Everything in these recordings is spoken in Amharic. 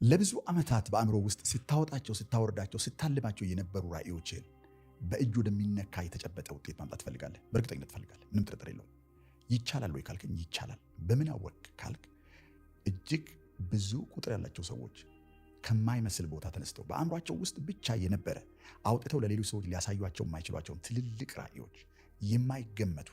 ለብዙ ዓመታት በአእምሮ ውስጥ ስታወጣቸው፣ ስታወርዳቸው፣ ስታልማቸው የነበሩ ራዕዮችን በእጅ ወደሚነካ የተጨበጠ ውጤት ማምጣት ትፈልጋለህ። በእርግጠኝነት ትፈልጋለህ። ምንም ጥርጥር የለውም። ይቻላል ወይ ካልከኝ ይቻላል። በምን አወቅ ካልክ እጅግ ብዙ ቁጥር ያላቸው ሰዎች ከማይመስል ቦታ ተነስተው በአእምሯቸው ውስጥ ብቻ የነበረ አውጥተው ለሌሎች ሰዎች ሊያሳዩቸው የማይችሏቸውን ትልልቅ ራዕዮች የማይገመቱ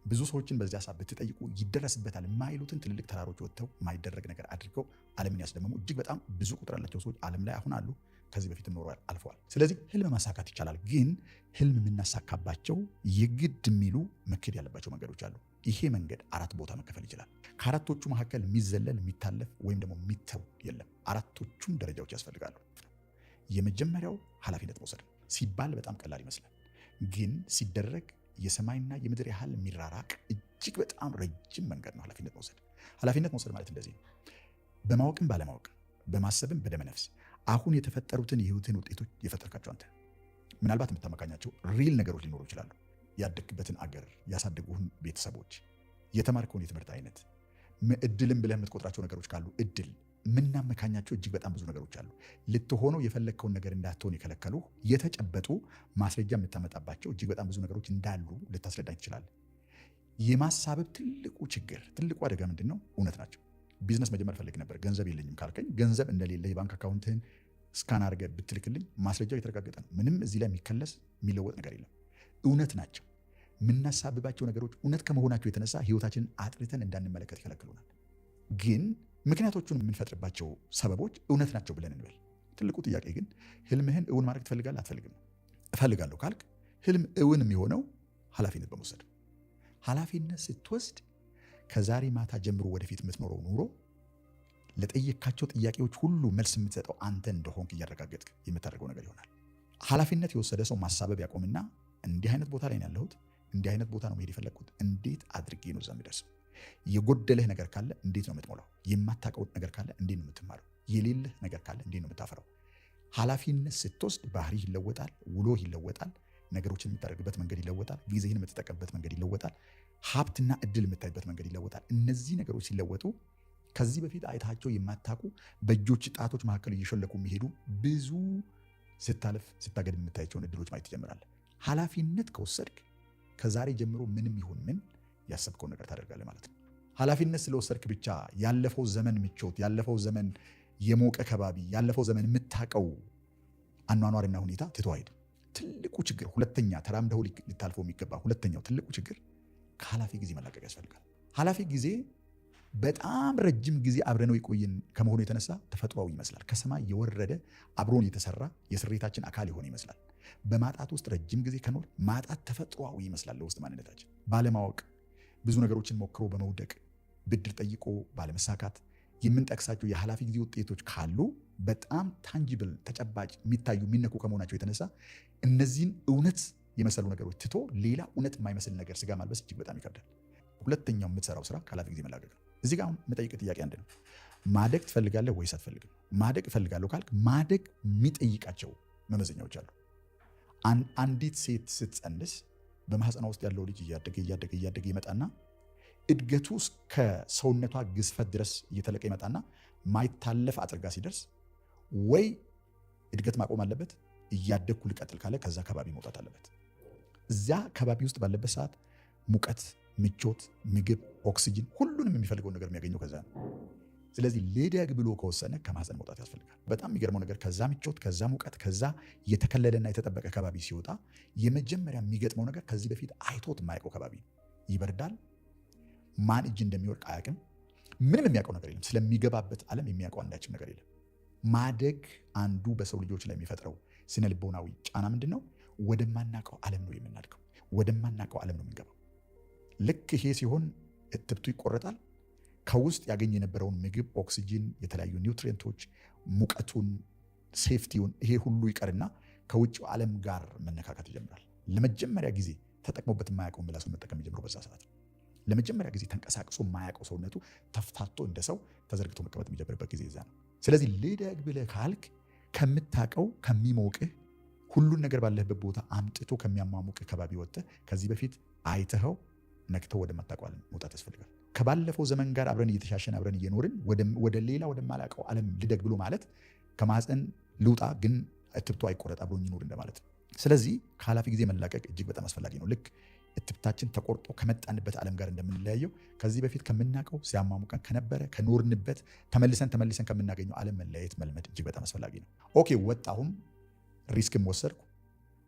ብዙ ሰዎችን በዚያ ሀሳብ ብትጠይቁ ይደረስበታል የማይሉትን ትልልቅ ተራሮች ወጥተው የማይደረግ ነገር አድርገው ዓለምን ያስደመሙ እጅግ በጣም ብዙ ቁጥር ያላቸው ሰዎች ዓለም ላይ አሁን አሉ። ከዚህ በፊትም ኖረዋል፣ አልፈዋል። ስለዚህ ህልም ማሳካት ይቻላል። ግን ህልም የምናሳካባቸው የግድ የሚሉ መከድ ያለባቸው መንገዶች አሉ። ይሄ መንገድ 4 ቦታ መከፈል ይችላል። ከአራቶቹ መካከል የሚዘለል የሚታለፍ ወይም ደግሞ የሚተው የለም። 4ቱም ደረጃዎች ያስፈልጋሉ። የመጀመሪያው ኃላፊነት መውሰድ ሲባል በጣም ቀላል ይመስላል፣ ግን ሲደረግ የሰማይና የምድር ያህል የሚራራቅ እጅግ በጣም ረጅም መንገድ ነው። ኃላፊነት መውሰድ ማለት እንደዚህ ነው። በማወቅም ባለማወቅም በማሰብም በደመነፍስ አሁን የተፈጠሩትን የህይወትን ውጤቶች የፈጠርካቸው አንተ። ምናልባት የምታመካኛቸው ሪል ነገሮች ሊኖሩ ይችላሉ። ያደግበትን አገር፣ ያሳደጉህን ቤተሰቦች፣ የተማርከውን የትምህርት አይነት፣ እድልም ብለህ የምትቆጥራቸው ነገሮች ካሉ እድል ምናመካኛቸው እጅግ በጣም ብዙ ነገሮች አሉ። ልትሆነው የፈለግከውን ነገር እንዳትሆን የከለከሉ የተጨበጡ ማስረጃ የምታመጣባቸው እጅግ በጣም ብዙ ነገሮች እንዳሉ ልታስረዳኝ ትችላለህ። የማሳበብ ትልቁ ችግር፣ ትልቁ አደጋ ምንድን ነው? እውነት ናቸው። ቢዝነስ መጀመር ፈልግ ነበር፣ ገንዘብ የለኝም ካልከኝ ገንዘብ እንደሌለ የባንክ አካውንትህን ስካን አድርገህ ብትልክልኝ ማስረጃው የተረጋገጠ ነው። ምንም እዚህ ላይ የሚከለስ የሚለወጥ ነገር የለም። እውነት ናቸው። የምናሳብባቸው ነገሮች እውነት ከመሆናቸው የተነሳ ህይወታችንን አጥርተን እንዳንመለከት ይከለክሉናል። ግን ምክንያቶቹን የምንፈጥርባቸው ሰበቦች እውነት ናቸው ብለን እንበል። ትልቁ ጥያቄ ግን ህልምህን እውን ማድረግ ትፈልጋለህ አትፈልግም? እፈልጋለሁ ካልክ ህልም እውን የሚሆነው ኃላፊነት በመውሰድ። ኃላፊነት ስትወስድ ከዛሬ ማታ ጀምሮ ወደፊት የምትኖረው ኑሮ ለጠየካቸው ጥያቄዎች ሁሉ መልስ የምትሰጠው አንተ እንደሆንክ እያረጋገጥክ የምታደርገው ነገር ይሆናል። ኃላፊነት የወሰደ ሰው ማሳበብ ያቆምና እንዲህ አይነት ቦታ ላይ ነው ያለሁት፣ እንዲህ አይነት ቦታ ነው መሄድ የፈለግኩት፣ እንዴት አድርጌ ነው እዛ የምደርሰው? የጎደለህ ነገር ካለ እንዴት ነው የምትሞላው? የማታውቀው ነገር ካለ እንዴት ነው የምትማረው? የሌለህ ነገር ካለ እንዴት ነው የምታፈራው? ኃላፊነት ስትወስድ ባህሪ ይለወጣል፣ ውሎ ይለወጣል፣ ነገሮችን የምታደርግበት መንገድ ይለወጣል፣ ጊዜህን የምትጠቀምበት መንገድ ይለወጣል፣ ሀብትና እድል የምታይበት መንገድ ይለወጣል። እነዚህ ነገሮች ሲለወጡ ከዚህ በፊት አይታቸው የማታውቁ በእጆች ጣቶች መካከል እየሸለኩ የሚሄዱ ብዙ ስታለፍ ስታገድ የምታያቸውን እድሎች ማየት ትጀምራለህ። ኃላፊነት ከወሰድክ ከዛሬ ጀምሮ ምንም ይሁን ምን ያሰብከውን ነገር ታደርጋለህ ማለት ነው። ኃላፊነት ስለወሰድክ ብቻ ያለፈው ዘመን ምቾት፣ ያለፈው ዘመን የሞቀ ከባቢ፣ ያለፈው ዘመን የምታውቀው አኗኗርና ሁኔታ ትተው አይደል። ትልቁ ችግር ሁለተኛ ተራምደው ሊታልፈው የሚገባ ሁለተኛው ትልቁ ችግር ከኃላፊ ጊዜ መላቀቅ ያስፈልጋል። ኃላፊ ጊዜ በጣም ረጅም ጊዜ አብረነው የቆየን ከመሆኑ የተነሳ ተፈጥሯዊ ይመስላል። ከሰማይ የወረደ አብሮን የተሰራ የስሬታችን አካል የሆነ ይመስላል። በማጣት ውስጥ ረጅም ጊዜ ከኖር ማጣት ተፈጥሯዊ ይመስላል ለውስጥ ማንነታችን። ባለማወቅ ብዙ ነገሮችን ሞክሮ በመውደቅ ብድር ጠይቆ ባለመሳካት የምንጠቅሳቸው የኃላፊ ጊዜ ውጤቶች ካሉ በጣም ታንጂብል ተጨባጭ የሚታዩ የሚነኩ ከመሆናቸው የተነሳ እነዚህን እውነት የመሰሉ ነገሮች ትቶ ሌላ እውነት የማይመስል ነገር ስጋ ማልበስ እጅግ በጣም ይከብዳል። ሁለተኛው የምትሰራው ስራ ከኃላፊ ጊዜ መላቀቅ ነው። እዚህ ጋር አሁን የምጠይቅ ጥያቄ አንድ ነው። ማደግ ትፈልጋለህ ወይስ አትፈልግም? ማደግ እፈልጋለሁ ካልክ ማደግ የሚጠይቃቸው መመዘኛዎች አሉ። አንዲት ሴት ስትጸንስ በማህፀኗ ውስጥ ያለው ልጅ እያደገ ይመጣና እድገቱ እስከ ሰውነቷ ግዝፈት ድረስ እየተለቀ ይመጣና ማይታለፍ አጥር ጋር ሲደርስ ወይ እድገት ማቆም አለበት፣ እያደግኩ ልቀጥል ካለ ከዛ ከባቢ መውጣት አለበት። እዚያ ከባቢ ውስጥ ባለበት ሰዓት ሙቀት፣ ምቾት፣ ምግብ፣ ኦክሲጅን ሁሉንም የሚፈልገውን ነገር የሚያገኘው ከዛ ነው። ስለዚህ ልደግ ብሎ ከወሰነ ከማህፀን መውጣት ያስፈልጋል። በጣም የሚገርመው ነገር ከዛ ምቾት፣ ከዛ ሙቀት፣ ከዛ የተከለለና የተጠበቀ ከባቢ ሲወጣ የመጀመሪያ የሚገጥመው ነገር ከዚህ በፊት አይቶት የማያውቀው ከባቢ ነው። ይበርዳል። ማን እጅ እንደሚወድቅ አያውቅም። ምንም የሚያውቀው ነገር የለም። ስለሚገባበት ዓለም የሚያውቀው አንዳችም ነገር የለም። ማደግ አንዱ በሰው ልጆች ላይ የሚፈጥረው ስነ ልቦናዊ ጫና ምንድን ነው? ወደማናውቀው ዓለም ነው የምናድገው። ወደማናውቀው ዓለም ነው የምንገባው። ልክ ይሄ ሲሆን እትብቱ ይቆረጣል። ከውስጥ ያገኝ የነበረውን ምግብ፣ ኦክሲጂን፣ የተለያዩ ኒውትሪየንቶች፣ ሙቀቱን፣ ሴፍቲውን ይሄ ሁሉ ይቀርና ከውጭው ዓለም ጋር መነካካት ይጀምራል። ለመጀመሪያ ጊዜ ተጠቅሞበት የማያውቀው ምላሱን መጠቀም የሚጀምረው በዛ ሰዓት ነው። ለመጀመሪያ ጊዜ ተንቀሳቅሶ የማያውቀው ሰውነቱ ተፍታቶ እንደ ሰው ተዘርግቶ መቀመጥ የሚጀምርበት ጊዜ ይዛ ነው። ስለዚህ ልደግ ብለህ ካልክ ከምታውቀው ከሚሞቅህ ሁሉን ነገር ባለህበት ቦታ አምጥቶ ከሚያማሙቅህ ከባቢ ወጥተህ ከዚህ በፊት አይተኸው ነክተው ወደማታውቀው ዓለም መውጣት ያስፈልጋል። ከባለፈው ዘመን ጋር አብረን እየተሻሸን አብረን እየኖርን ወደ ሌላ ወደማላውቀው ዓለም ልደግ ብሎ ማለት ከማህፀን ልውጣ ግን እትብቱ አይቆረጥ አብሮኝ ይኖር እንደማለት ነው። ስለዚህ ከኃላፊ ጊዜ መላቀቅ እጅግ በጣም አስፈላጊ ነው። ልክ እትብታችን ተቆርጦ ከመጣንበት ዓለም ጋር እንደምንለያየው ከዚህ በፊት ከምናውቀው ሲያማሙቀን ከነበረ ከኖርንበት ተመልሰን ከምናገኘው ዓለም መለያየት መልመድ እጅግ በጣም አስፈላጊ ነው። ኦኬ ወጣሁም ሪስክም ወሰድኩ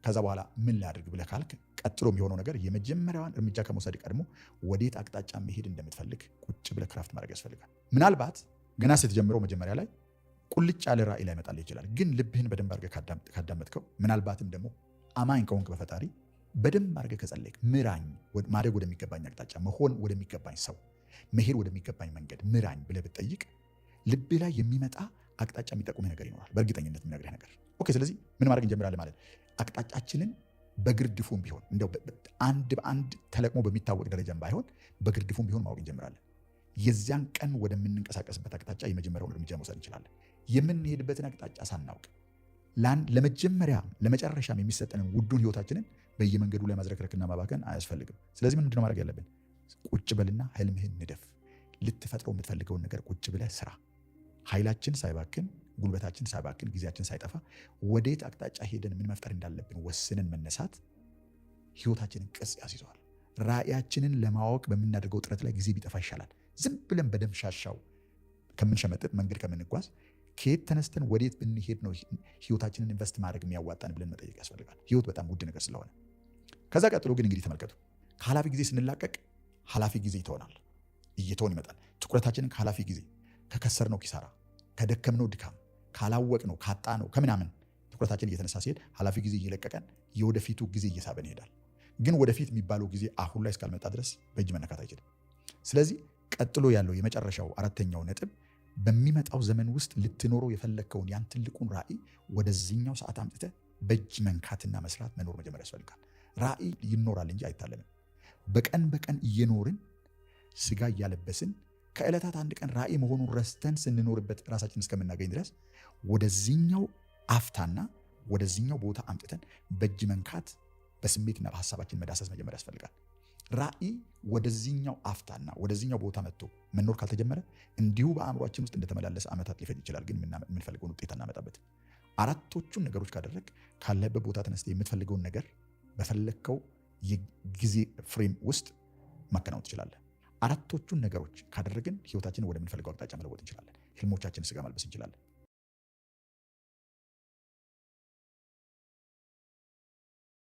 ከዛ በኋላ ምን ላድርግ ብለህ ካልክ ቀጥሎ የሚሆነው ነገር የመጀመሪያዋን እርምጃ ከመውሰድ ቀድሞ ወዴት አቅጣጫ መሄድ እንደምትፈልግ ቁጭ ብለህ ክራፍት ማድረግ ያስፈልጋል። ምናልባት ገና ስትጀምረው መጀመሪያ ላይ ቁልጭ ያለ ራዕይ ላይ መጣልህ ይችላል። ግን ልብህን በደንብ አድርገህ ካዳመጥከው ምናልባትም ደግሞ አማኝ ከሆንክ በፈጣሪ በደንብ አድርገህ ከጸለይክ ምራኝ፣ ማድረግ ወደሚገባኝ አቅጣጫ፣ መሆን ወደሚገባኝ ሰው፣ መሄድ ወደሚገባኝ መንገድ ምራኝ ብለህ ብትጠይቅ ልብህ ላይ የሚመጣ አቅጣጫ የሚጠቁምህ ነገር ይኖራል። በእርግጠኝነት የሚነግርህ ነገር። ኦኬ ስለዚህ ምን ማድረግ እንጀምራለን ማለት አቅጣጫችንን በግርድፉም ቢሆን እንደው አንድ በአንድ ተለቅሞ በሚታወቅ ደረጃም ባይሆን በግርድፉም ቢሆን ማወቅ እንጀምራለን። የዚያን ቀን ወደምንንቀሳቀስበት አቅጣጫ የመጀመሪያውን እርምጃ መውሰድ እንችላለን። የምንሄድበትን አቅጣጫ ሳናውቅ ለመጀመሪያም ለመጨረሻም የሚሰጠንን ውዱን ህይወታችንን በየመንገዱ ላይ ማዝረክረክና ማባከን አያስፈልግም። ስለዚህ ምንድን ነው ማድረግ ያለብን? ቁጭ በልና ህልምህን ንደፍ። ልትፈጥረው የምትፈልገውን ነገር ቁጭ ብለህ ስራ። ኃይላችን ሳይባክን፣ ጉልበታችን ሳይባክን፣ ጊዜያችን ሳይጠፋ ወዴት አቅጣጫ ሄደን ምን መፍጠር እንዳለብን ወስነን መነሳት ህይወታችንን ቅርጽ ያስይዘዋል። ራዕያችንን ለማወቅ በምናደርገው ጥረት ላይ ጊዜ ቢጠፋ ይሻላል። ዝም ብለን በደም ሻሻው ከምንሸመጥጥ መንገድ ከምንጓዝ ከየት ተነስተን ወዴት ብንሄድ ነው ህይወታችንን ኢንቨስት ማድረግ የሚያዋጣን ብለን መጠየቅ ያስፈልጋል። ህይወት በጣም ውድ ነገር ስለሆነ። ከዛ ቀጥሎ ግን እንግዲህ ተመልከቱ፣ ከኃላፊ ጊዜ ስንላቀቅ ኃላፊ ጊዜ ይተወናል፣ እየተወን ይመጣል። ትኩረታችንን ከኃላፊ ጊዜ፣ ከከሰርነው ኪሳራ፣ ከደከምነው ድካም፣ ካላወቅነው ካጣነው ከምናምን ትኩረታችን እየተነሳ ሲሄድ ኃላፊ ጊዜ እየለቀቀን የወደፊቱ ጊዜ እየሳበን ይሄዳል። ግን ወደፊት የሚባለው ጊዜ አሁን ላይ እስካልመጣ ድረስ በእጅ መነካት አይችልም። ስለዚህ ቀጥሎ ያለው የመጨረሻው አራተኛው ነጥብ በሚመጣው ዘመን ውስጥ ልትኖረው የፈለግከውን ያን ትልቁን ራዕይ ወደዚህኛው ሰዓት አምጥተህ በእጅ መንካትና መስራት መኖር መጀመር ያስፈልጋል። ራዕይ ይኖራል እንጂ አይታለምም። በቀን በቀን እየኖርን ስጋ እያለበስን ከዕለታት አንድ ቀን ራዕይ መሆኑን ረስተን ስንኖርበት ራሳችን እስከምናገኝ ድረስ ወደዚህኛው አፍታና ወደዚህኛው ቦታ አምጥተን በእጅ መንካት፣ በስሜትና በሀሳባችን መዳሰስ መጀመር ያስፈልጋል። ራዕይ ወደዚህኛው አፍታና ወደዚህኛው ቦታ መጥቶ መኖር ካልተጀመረ እንዲሁ በአእምሯችን ውስጥ እንደተመላለሰ ዓመታት ሊፈጅ ይችላል። ግን የምንፈልገውን ውጤት እናመጣበት። አራቶቹን ነገሮች ካደረግ ካለበት ቦታ ተነስተ የምትፈልገውን ነገር በፈለግከው የጊዜ ፍሬም ውስጥ ማከናወን ትችላለህ። አራቶቹን ነገሮች ካደረግን ህይወታችንን ወደምንፈልገው አቅጣጫ መለወጥ እንችላለን። ህልሞቻችንን ስጋ ማልበስ እንችላለን።